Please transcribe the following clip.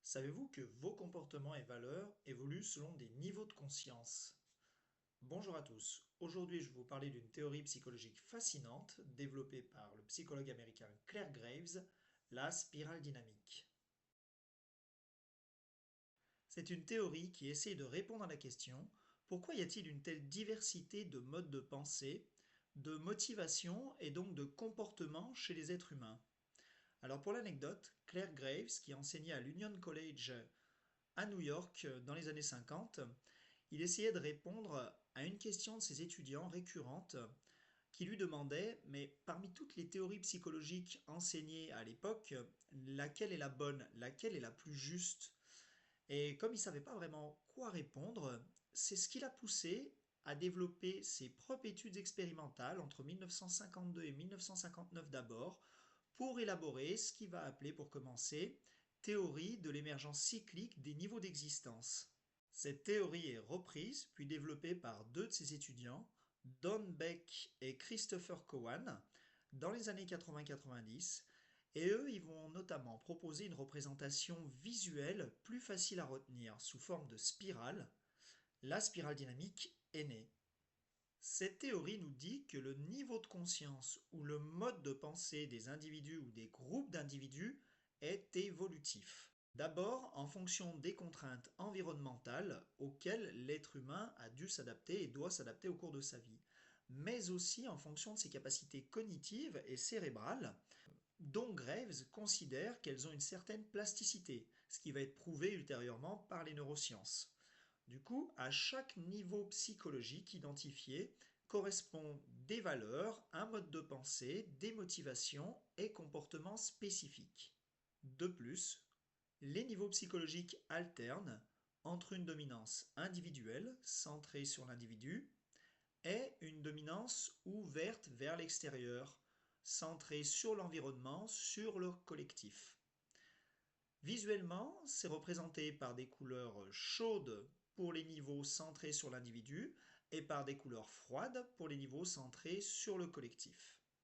Savez-vous que vos comportements et valeurs évoluent selon des niveaux de conscience? Bonjour à tous. Aujourd'hui, je vais vous parler d'une théorie psychologique fascinante développée par le psychologue américain Claire Graves, la spirale dynamique. C'est une théorie qui essaie de répondre à la question: pourquoi y a-t-il une telle diversité de modes de pensée, de motivation et donc de comportement chez les êtres humains? Alors pour l'anecdote, Claire Graves, qui enseignait à l'Union College à New York dans les années 50, il essayait de répondre à une question de ses étudiants récurrente qui lui demandait: mais parmi toutes les théories psychologiques enseignées à l'époque, laquelle est la bonne, laquelle est la plus juste? Et comme il ne savait pas vraiment quoi répondre, c'est ce qui l'a poussé à développer ses propres études expérimentales entre 1952 et 1959 d'abord, pour élaborer ce qu'il va appeler, pour commencer, théorie de l'émergence cyclique des niveaux d'existence. Cette théorie est reprise puis développée par deux de ses étudiants, Don Beck et Christopher Cowan, dans les années 80-90, et eux, ils vont notamment proposer une représentation visuelle plus facile à retenir sous forme de spirale. La spirale dynamique est née. Cette théorie nous dit que le niveau de conscience ou le mode de pensée des individus ou des groupes d'individus est évolutif. D'abord, en fonction des contraintes environnementales auxquelles l'être humain a dû s'adapter et doit s'adapter au cours de sa vie, mais aussi en fonction de ses capacités cognitives et cérébrales, dont Graves considère qu'elles ont une certaine plasticité, ce qui va être prouvé ultérieurement par les neurosciences. Du coup, à chaque niveau psychologique identifié correspond des valeurs, un mode de pensée, des motivations et comportements spécifiques. De plus, les niveaux psychologiques alternent entre une dominance individuelle, centrée sur l'individu, et une dominance ouverte vers l'extérieur, centrée sur l'environnement, sur le collectif. Visuellement, c'est représenté par des couleurs chaudes pour les niveaux centrés sur l'individu et par des couleurs froides pour les niveaux centrés sur le collectif.